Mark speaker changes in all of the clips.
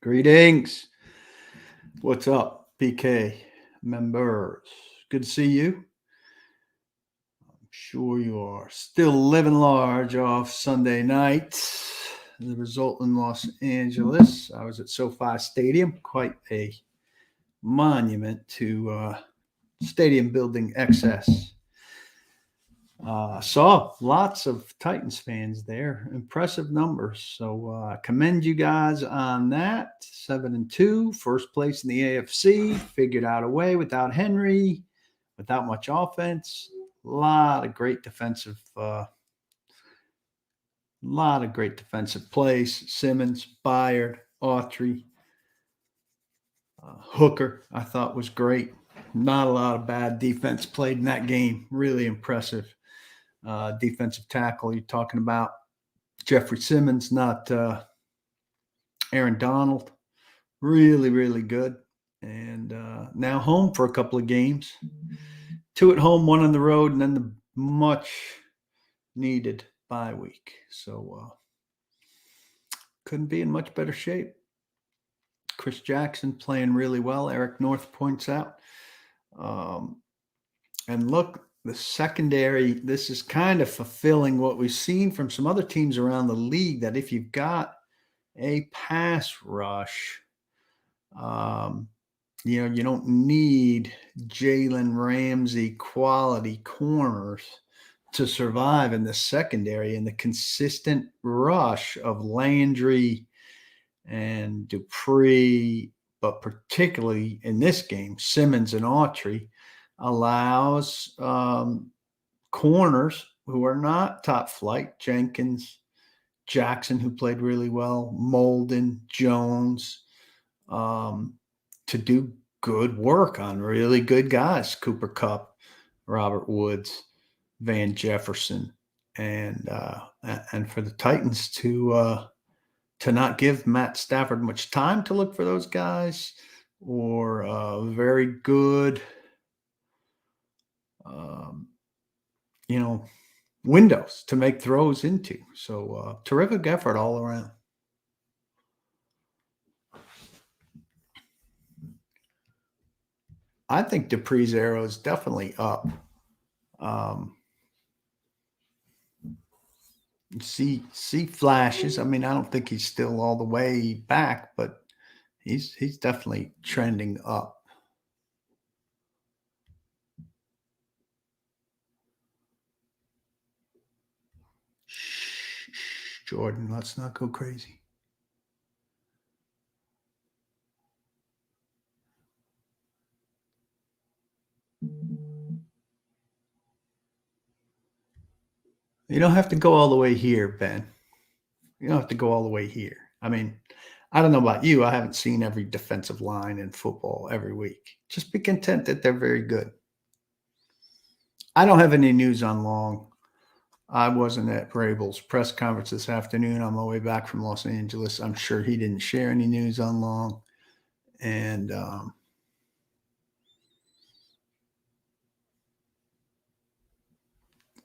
Speaker 1: Greetings. What's up, PK members? Good to see you. I'm sure you are still living large off Sunday night. The result in Los Angeles. I was at SoFi Stadium, quite a monument to stadium building excess. Saw lots of Titans fans there. Impressive numbers. So commend you guys on that. 7-2, first place in the AFC. Figured out a way without Henry, without much offense. A lot of great defensive plays. Simmons, Byard, Autry, Hooker, I thought was great. Not a lot of bad defense played in that game. Really impressive. Defensive tackle, you're talking about Jeffrey Simmons, not Aaron Donald. Really, really good. And now home for a couple of games. 2 at home, 1 on the road, and then the much needed bye week. So couldn't be in much better shape. Chris Jackson playing really well, Eric North points out. And look, the secondary, this is kind of fulfilling what we've seen from some other teams around the league, that if you've got a pass rush, you don't need Jalen Ramsey quality corners to survive in the secondary. And the consistent rush of Landry and Dupree, but particularly in this game, Simmons and Autry, allows corners who are not top flight, Jenkins, Jackson, who played really well, Molden, Jones, to do good work on really good guys, Cooper Kupp, Robert Woods, Van Jefferson, and for the Titans to not give Matt Stafford much time to look for those guys, or very good windows to make throws into. So terrific effort all around. I think Dupree's arrow is definitely up. See flashes. I mean, I don't think he's still all the way back, but he's definitely trending up. Shh, Jordan, let's not go crazy. You don't have to go all the way here, Ben. You don't have to go all the way here. I mean, I don't know about you. I haven't seen every defensive line in football every week. Just be content that they're very good. I don't have any news on Long. I wasn't at Vrabel's press conference this afternoon on my way back from Los Angeles. I'm sure he didn't share any news on Long. And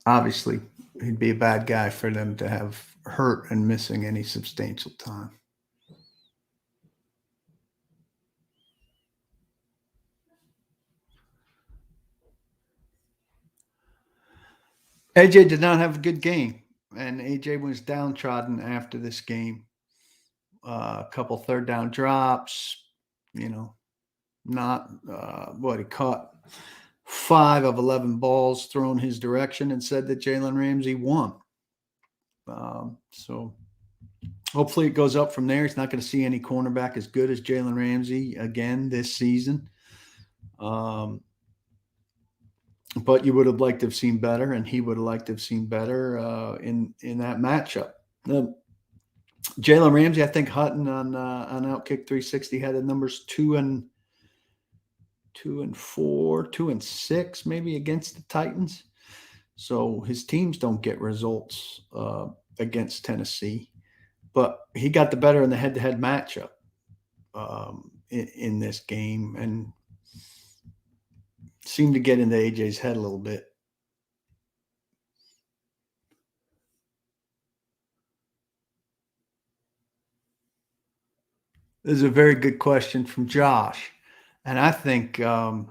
Speaker 1: obviously, he'd be a bad guy for them to have hurt and missing any substantial time. AJ did not have a good game, and AJ was downtrodden after this game. A couple third down drops, not what he caught 5 of 11 balls thrown his direction, and said that Jalen Ramsey won. So hopefully it goes up from there. He's not going to see any cornerback as good as Jalen Ramsey again this season. But you would have liked to have seen better, and he would have liked to have seen better in that matchup. Jalen Ramsey, I think Hutton on Outkick 360 had the numbers 2 and 4, 2 and 6, maybe against the Titans. So his teams don't get results against Tennessee, but he got the better in the head-to-head matchup in this game, and seemed to get into AJ's head a little bit. This is a very good question from Josh, and I think, I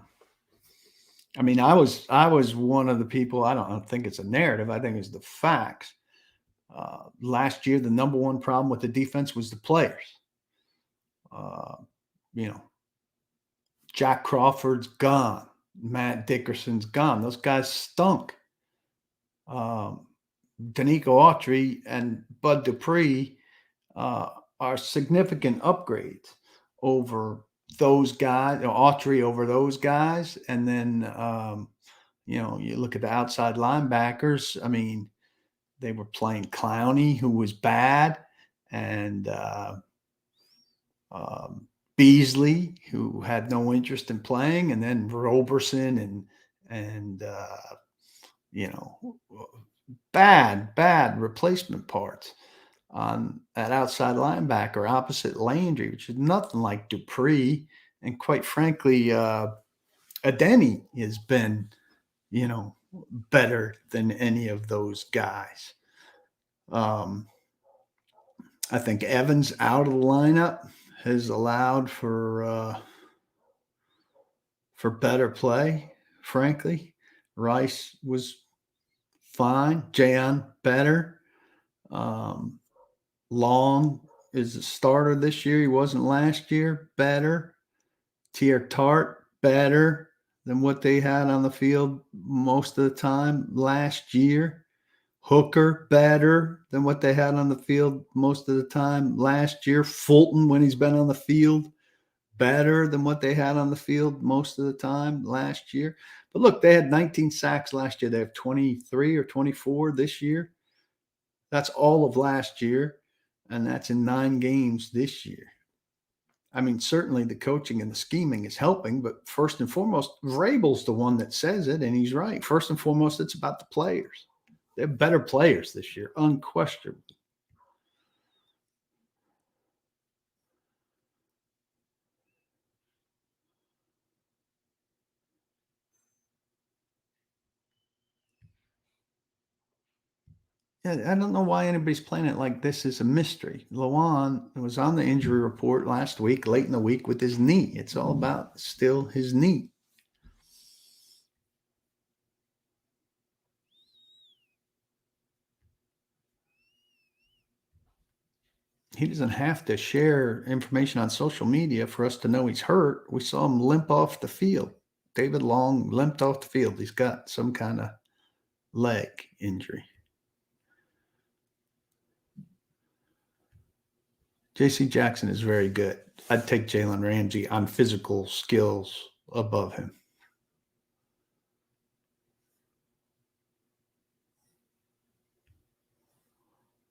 Speaker 1: mean, I was one of the people. I don't think it's a narrative. I think it's the facts. Last year, the number one problem with the defense was the players. Uh, you know, Jack Crawford's gone. Matt Dickerson's gone. Those guys stunk. Um, Danico Autry and Bud Dupree are significant upgrades over those guys, Autry over those guys. And then, you look at the outside linebackers. I mean, they were playing Clowney, who was bad, and um, Beasley, who had no interest in playing, and then Roberson and you know bad replacement parts on that outside linebacker opposite Landry, which is nothing like Dupree. And quite frankly, Adeni has been, you know, better than any of those guys. Um, I think Evans out of the lineup has allowed for better play. Frankly, Rice was fine. Jayon better. Um, Long is a starter this year. He wasn't last year. Better. Tier Tart better than what they had on the field most of the time last year. Hooker better than what they had on the field most of the time last year. Fulton, when he's been on the field, better than what they had on the field most of the time last year. But look, they had 19 sacks last year. They have 23 or 24 this year. That's all of last year, and that's in 9 games this year. I mean, certainly the coaching and the scheming is helping, but first and foremost, Vrabel's the one that says it, and he's right. First and foremost, it's about the players. They're better players this year, unquestionably. Yeah, I don't know why anybody's playing it like this is a mystery. Lawan was on the injury report last week, late in the week, with his knee. It's all about still his knee. He doesn't have to share information on social media for us to know he's hurt. We saw him limp off the field. David Long limped off the field. He's got some kind of leg injury. JC Jackson is very good. I'd take Jalen Ramsey on physical skills above him.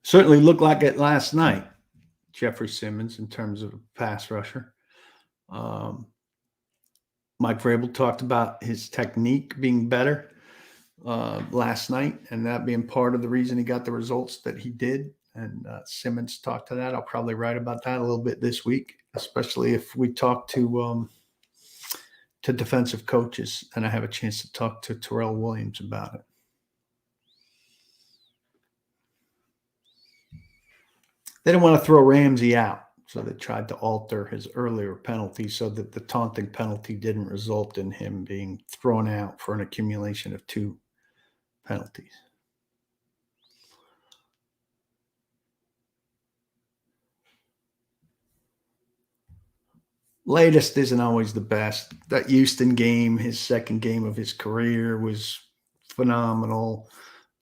Speaker 1: Certainly looked like it last night, Jeffrey Simmons, in terms of a pass rusher. Um, Mike Vrabel talked about his technique being better last night, and that being part of the reason he got the results that he did. And Simmons talked to that. I'll probably write about that a little bit this week, especially if we talk to defensive coaches and I have a chance to talk to Terrell Williams about it. They didn't want to throw Ramsey out, so they tried to alter his earlier penalty so that the taunting penalty didn't result in him being thrown out for an accumulation of 2 penalties. Latest isn't always the best. That Houston game, his second game of his career, was phenomenal.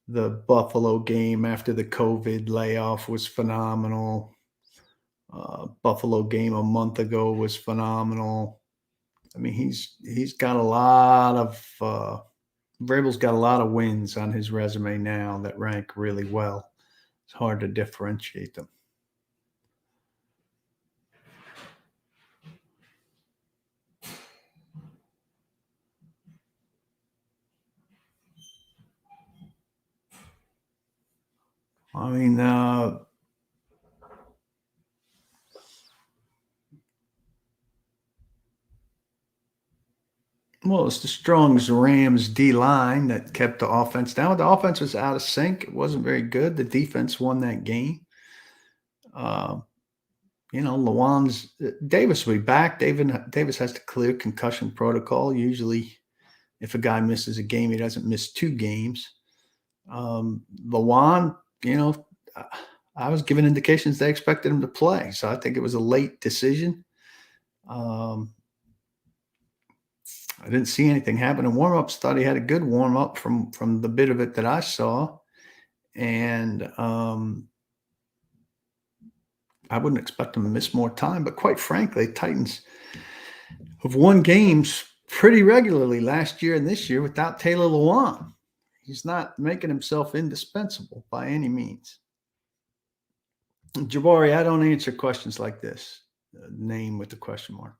Speaker 1: The Buffalo game after the COVID layoff was phenomenal. Buffalo game a month ago was phenomenal. I mean, he's got a lot of Vrabel's got a lot of wins on his resume now that rank really well. It's hard to differentiate them. I mean, well, it's the strong Rams D line that kept the offense down. The offense was out of sync. It wasn't very good. The defense won that game. Um, Lawan's Davis will be back. Davis has to clear concussion protocol. Usually, if a guy misses a game, he doesn't miss 2 games. Lawan, uh, I was given indications they expected him to play, so I think it was a late decision. I didn't see anything happen in warm-ups. Thought he had a good warm-up from the bit of it that I saw, and I wouldn't expect him to miss more time. But quite frankly, Titans have won games pretty regularly last year and this year without Taylor Lewan. He's not making himself indispensable by any means. Jabari, I don't answer questions like this. Name with the question mark.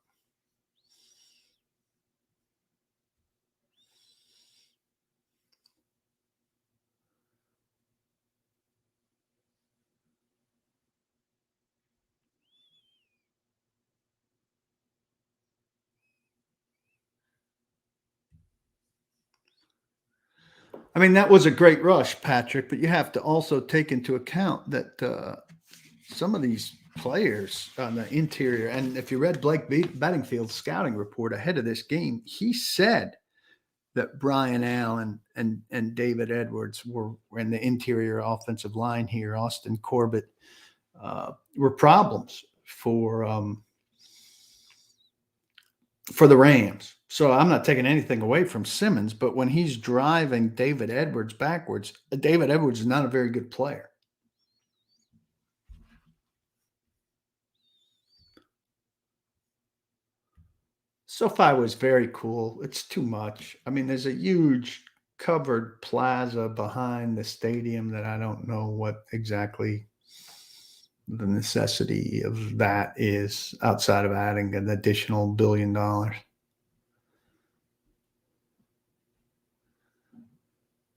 Speaker 1: I mean, that was a great rush, Patrick, but you have to also take into account that some of these players on the interior, and if you read Blake Bedingfield's scouting report ahead of this game, he said that Brian Allen and David Edwards were in the interior offensive line here, Austin Corbett, were problems for the Rams. So I'm not taking anything away from Simmons, but when he's driving David Edwards backwards, David Edwards is not a very good player. SoFi was very cool. It's too much. I mean, there's a huge covered plaza behind the stadium that I don't know what exactly the necessity of that is outside of adding an additional $1 billion.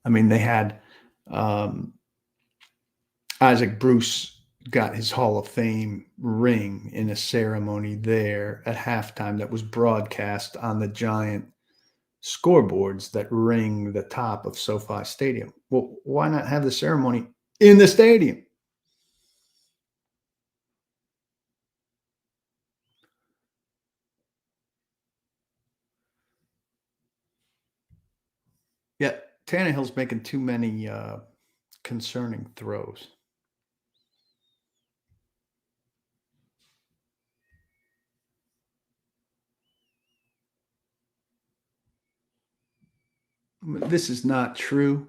Speaker 1: I mean, they had Isaac Bruce got his Hall of Fame ring in a ceremony there at halftime that was broadcast on the giant scoreboards that ring the top of SoFi Stadium. Well, why not have the ceremony in the stadium? Yeah, Tannehill's making too many concerning throws. This is not true.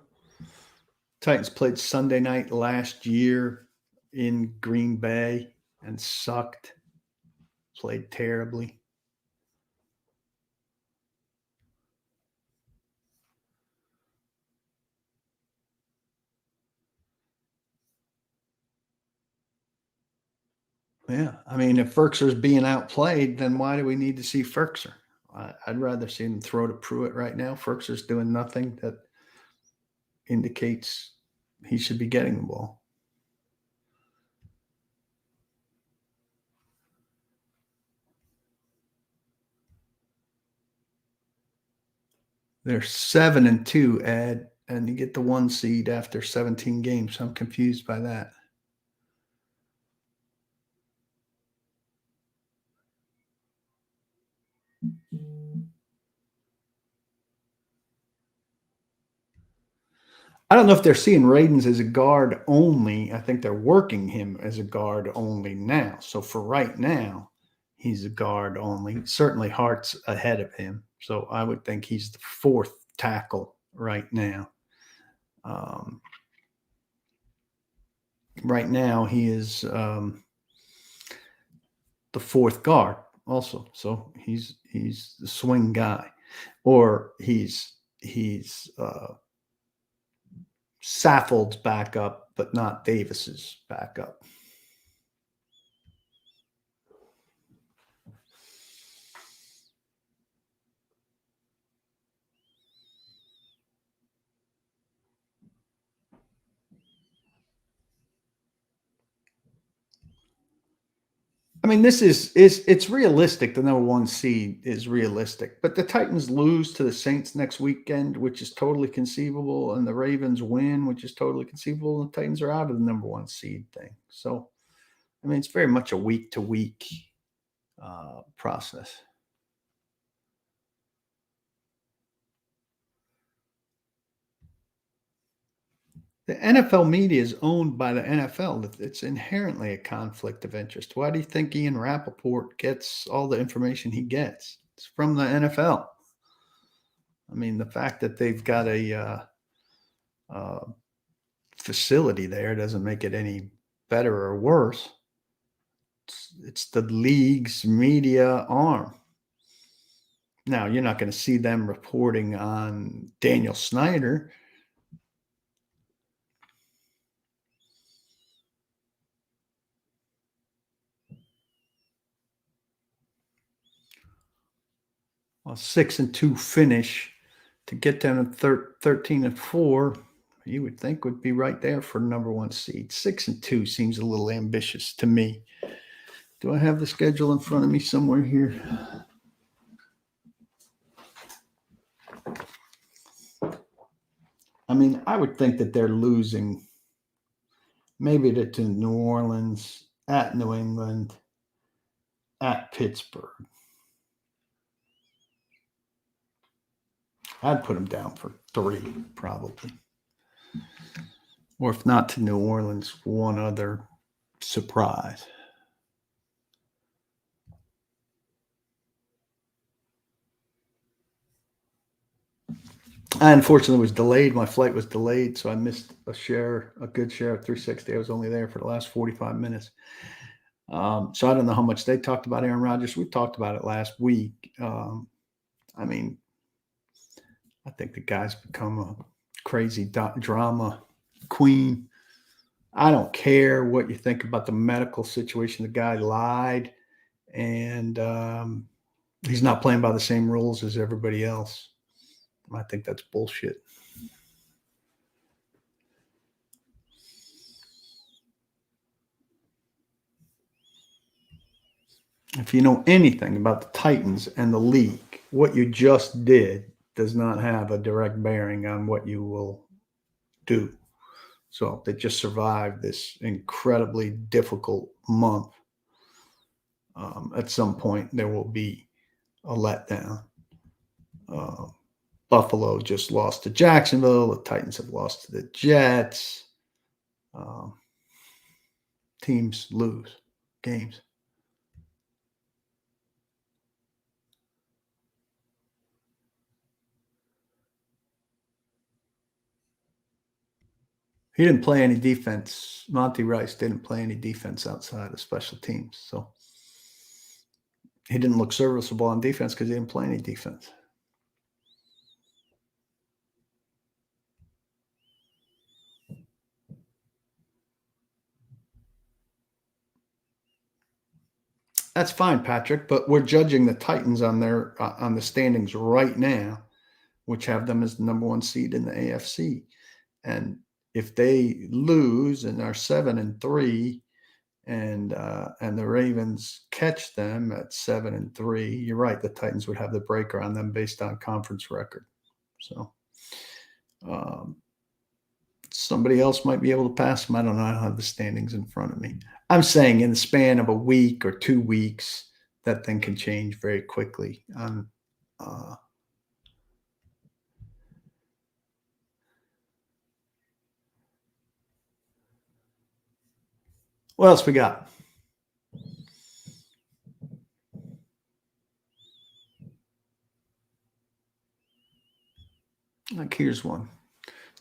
Speaker 1: Titans played Sunday night last year in Green Bay and sucked, played terribly. Yeah, I mean, if Firkser's being outplayed, then why do we need to see Firkser? I'd rather see him throw to Pruitt right now. Firkser's doing nothing that indicates he should be getting the ball. They're 7-2, Ed, and you get the 1 seed after 17 games. I'm confused by that. I don't know if they're seeing Radens as a guard only. I think they're working him as a guard only now. So for right now, he's a guard only. Certainly Hart's ahead of him. So I would think he's the 4th tackle right now. Right now, he is the 4th guard also. So he's the swing guy, or he's Saffold's backup, but not Davis's backup. I mean, this is it's realistic. The number 1 seed is realistic, but the Titans lose to the Saints next weekend, which is totally conceivable, and the Ravens win, which is totally conceivable. And the Titans are out of the number 1 seed thing. So I mean, it's very much a week to week process. The NFL media is owned by the NFL. It's inherently a conflict of interest. Why do you think Ian Rappaport gets all the information he gets? It's from the NFL. I mean, the fact that they've got a uh, facility there doesn't make it any better or worse. It's the league's media arm. Now, you're not going to see them reporting on Daniel Snyder. A 6-2 finish to get down to 13-4, you would think would be right there for number one seed. 6-2 seems a little ambitious to me. Do I have the schedule in front of me somewhere here? I mean, I would think that they're losing maybe to New Orleans, at New England, at Pittsburgh. I'd put them down for 3, probably. Or if not to New Orleans, one other surprise. I unfortunately was delayed. My flight was delayed, so I missed a good share of 360. I was only there for the last 45 minutes. So I don't know how much they talked about Aaron Rodgers. We talked about it last week. I mean, I think the guy's become a crazy drama queen. I don't care what you think about the medical situation. The guy lied, and he's not playing by the same rules as everybody else. I think that's bullshit. If you know anything about the Titans and the league, what you just did does not have a direct bearing on what you will do. So they just survived this incredibly difficult month. At some point, there will be a letdown. Buffalo just lost to Jacksonville. The Titans have lost to the Jets. Teams lose games. He didn't play any defense. Monty Rice didn't play any defense outside of special teams. So he didn't look serviceable on defense because he didn't play any defense. That's fine, Patrick, but we're judging the Titans on their on the standings right now, which have them as the number one seed in the AFC. And if they lose and are 7-3, and the Ravens catch them at 7-3, you're right. The Titans would have the breaker on them based on conference record. So somebody else might be able to pass them. I don't know. I don't have the standings in front of me. I'm saying in the span of a week or 2 weeks, that thing can change very quickly. What else we got? Like, here's one.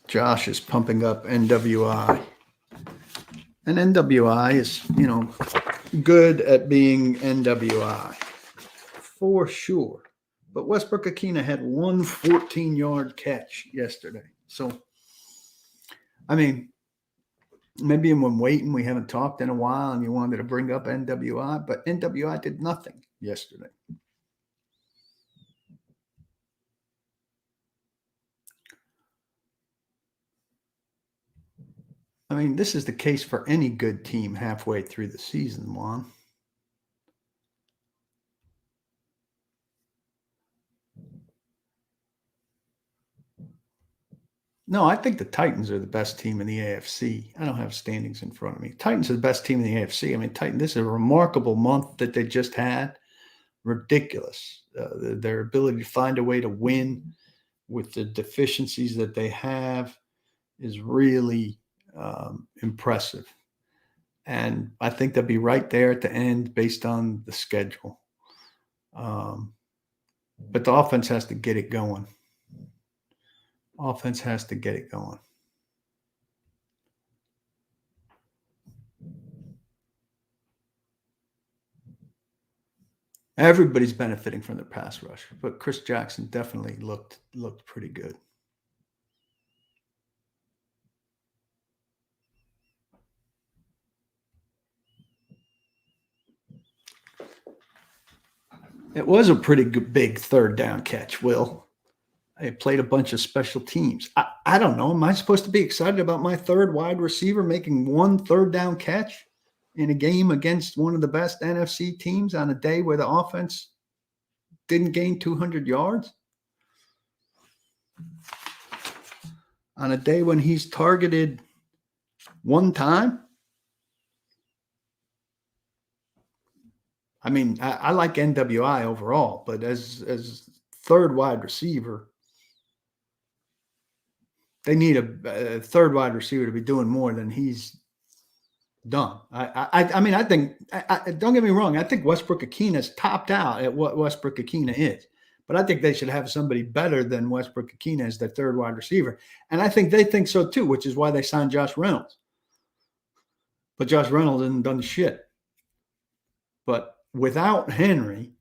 Speaker 1: Josh is pumping up NWI. And NWI is, good at being NWI for sure. But Westbrook-Akina had one 14-yard catch yesterday. So, I mean, maybe when waiting, we haven't talked in a while and you wanted to bring up NWI, but NWI did nothing yesterday. I mean, this is the case for any good team halfway through the season, Juan. No, I think the Titans are the best team in the AFC. I don't have standings in front of me. Titans are the best team in the AFC. I mean, this is a remarkable month that they just had. Ridiculous. Their ability to find a way to win with the deficiencies that they have is really impressive. And I think they'll be right there at the end based on the schedule. But the offense has to get it going. Offense has to get it going. Everybody's benefiting from the pass rush, but Chris Jackson definitely looked pretty good. It was a pretty good, big third down catch, Will. I played a bunch of special teams. I don't know. Am I supposed to be excited about my third wide receiver making one third down catch in a game against one of the best NFC teams on a day where the offense didn't gain 200 yards? On a day when he's targeted one time? I mean, I like NWI overall, but as third wide receiver, they need a third wide receiver to be doing more than he's done. I mean, I think, don't get me wrong, I think Westbrook-Akina's topped out at what Westbrook-Akina is. But I think they should have somebody better than Westbrook-Akina as their third wide receiver. And I think they think so too, which is why they signed Josh Reynolds. But Josh Reynolds hasn't done shit. But without Henry,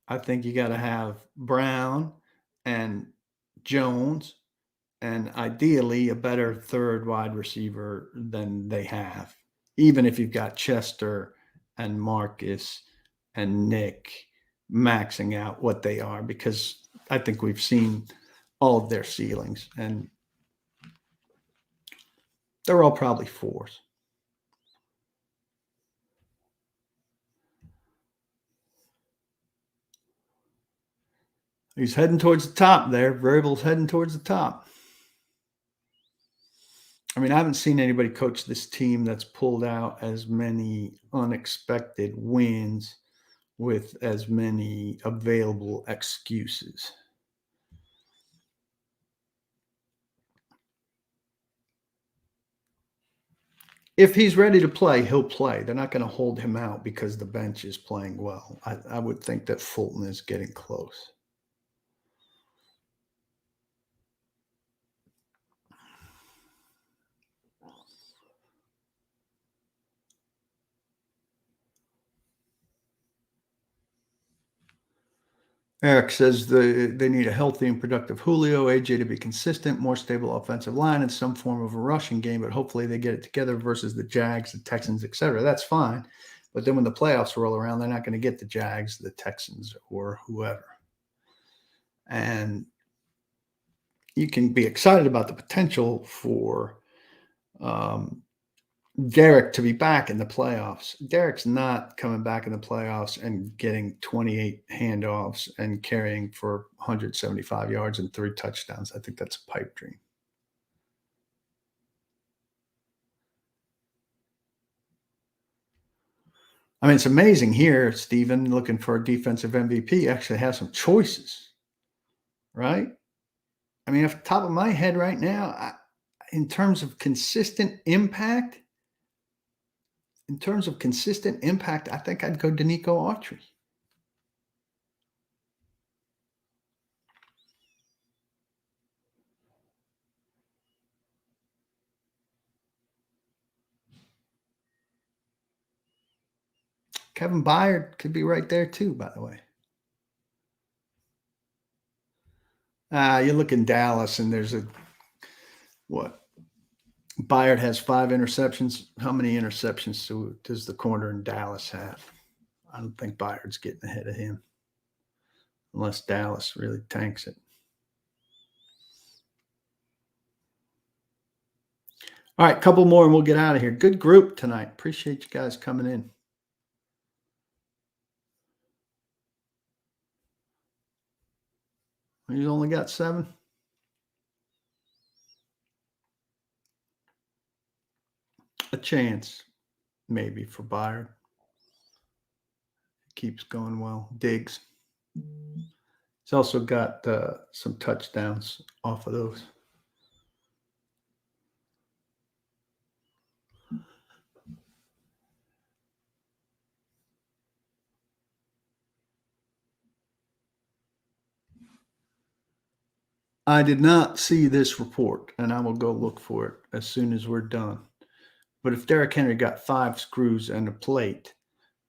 Speaker 1: I think you got to have Brown and Jones and ideally a better third wide receiver than they have, even if you've got Chester and Marcus and Nick maxing out what they are, because I think we've seen all of their ceilings and they're all probably fours. He's heading towards the top there. Vrabel's heading towards the top. I mean, I haven't seen anybody coach this team that's pulled out as many unexpected wins with as many available excuses. If he's ready to play, he'll play. They're not going to hold him out because the bench is playing well. I would think that Fulton is getting close. Eric says they need a healthy and productive Julio, AJ to be consistent, more stable offensive line, and some form of a rushing game, but hopefully they get it together versus the Jags, the Texans, etc. That's fine. But then when the playoffs roll around, they're not going to get the Jags, the Texans, or whoever. And you can be excited about the potential for Derek to be back in the playoffs. Derek's not coming back in the playoffs and getting 28 handoffs and carrying for 175 yards and 3 touchdowns. I think that's a pipe dream. I mean, it's amazing here, Stephen, looking for a defensive MVP, actually has some choices, right? I mean, off the top of my head right now, in terms of consistent impact, I think I'd go Danico Autry. Kevin Byard could be right there too, by the way. You look in Dallas and there's Byard has 5 interceptions. How many interceptions does the corner in Dallas have? I don't think Byard's getting ahead of him unless Dallas really tanks it. All right, a couple more and we'll get out of here. Good group tonight. Appreciate you guys coming in. You only got 7? chance maybe for Byard. Keeps going well. Diggs. He's also got some touchdowns off of those. I did not see this report, and I will go look for it as soon as we're done. But if Derrick Henry got 5 screws and a plate,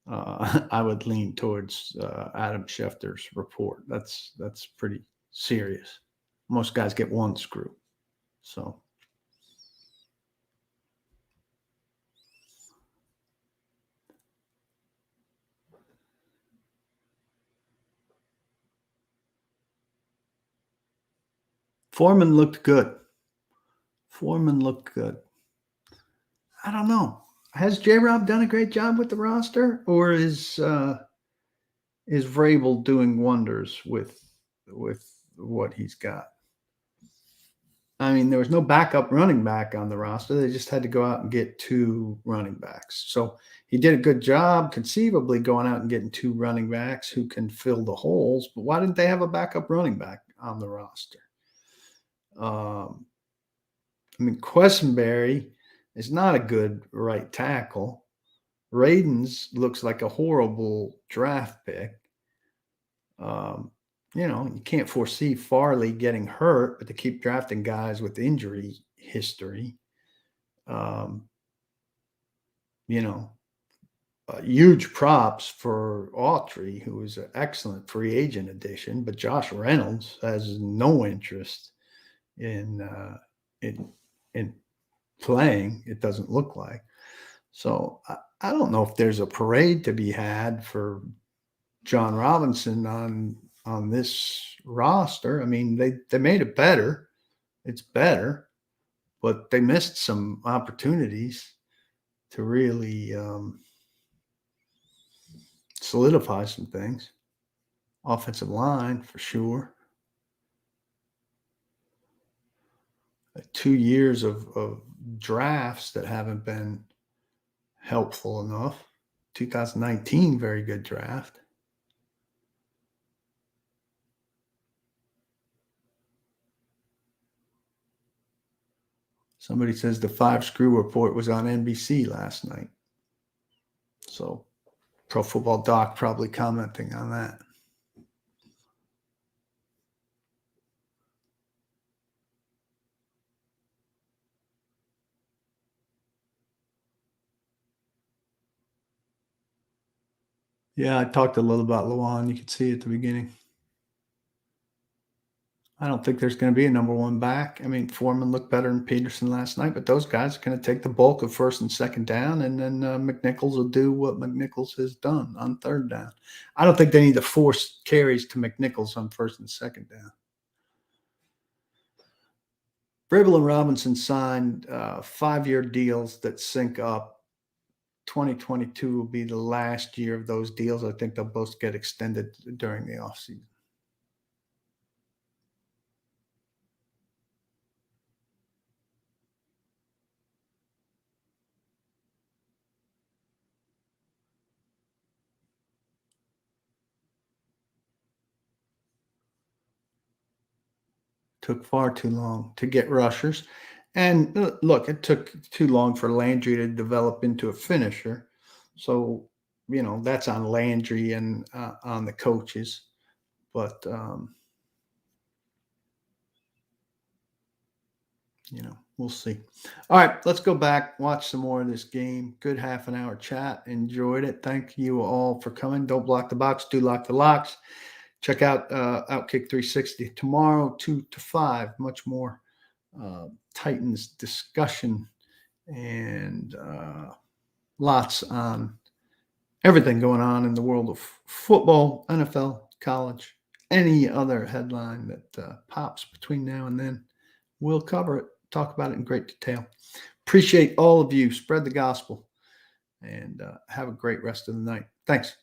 Speaker 1: I would lean towards Adam Schefter's report. That's pretty serious. Most guys get 1 screw. So Foreman looked good. I don't know. Has J-Rob done a great job with the roster, or is Vrabel doing wonders with what he's got? I mean, there was no backup running back on the roster. They just had to go out and get 2 running backs. So he did a good job conceivably going out and getting 2 running backs who can fill the holes. But why didn't they have a backup running back on the roster? I mean, Quessenberry is not a good right tackle. Radens looks like a horrible draft pick. You can't foresee Farley getting hurt, but to keep drafting guys with injury history, huge props for Autry, who is an excellent free agent addition, but Josh Reynolds has no interest in playing. It doesn't look like. So I don't know if there's a parade to be had for John Robinson on this roster. I mean, they made it better. It's better, but they missed some opportunities to really solidify some things. Offensive line, for sure. 2 years of drafts that haven't been helpful enough. 2019, very good draft. Somebody says the 5 screw report was on NBC last night. So Pro Football Doc probably commenting on that. Yeah, I talked a little about Lewan. You could see at the beginning. I don't think there's going to be a number 1 back. I mean, Foreman looked better than Peterson last night, but those guys are going to take the bulk of 1st and 2nd down, and then McNichols will do what McNichols has done on 3rd down. I don't think they need to force carries to McNichols on 1st and 2nd down. Vrabel and Robinson signed 5-year deals that sync up. 2022 will be the last year of those deals. I think they'll both get extended during the offseason. Took far too long to get rushers. And look, it took too long for Landry to develop into a finisher. So, that's on Landry and on the coaches. But, we'll see. All right, let's go back, watch some more of this game. Good half an hour chat. Enjoyed it. Thank you all for coming. Don't block the box. Do lock the locks. Check out Outkick 360 tomorrow, 2 to 5. Much more Titans discussion and lots on everything going on in the world of football, NFL, college, any other headline that pops between now and then. We'll cover it, talk about it in great detail. Appreciate all of you. Spread the gospel and have a great rest of the night. Thanks.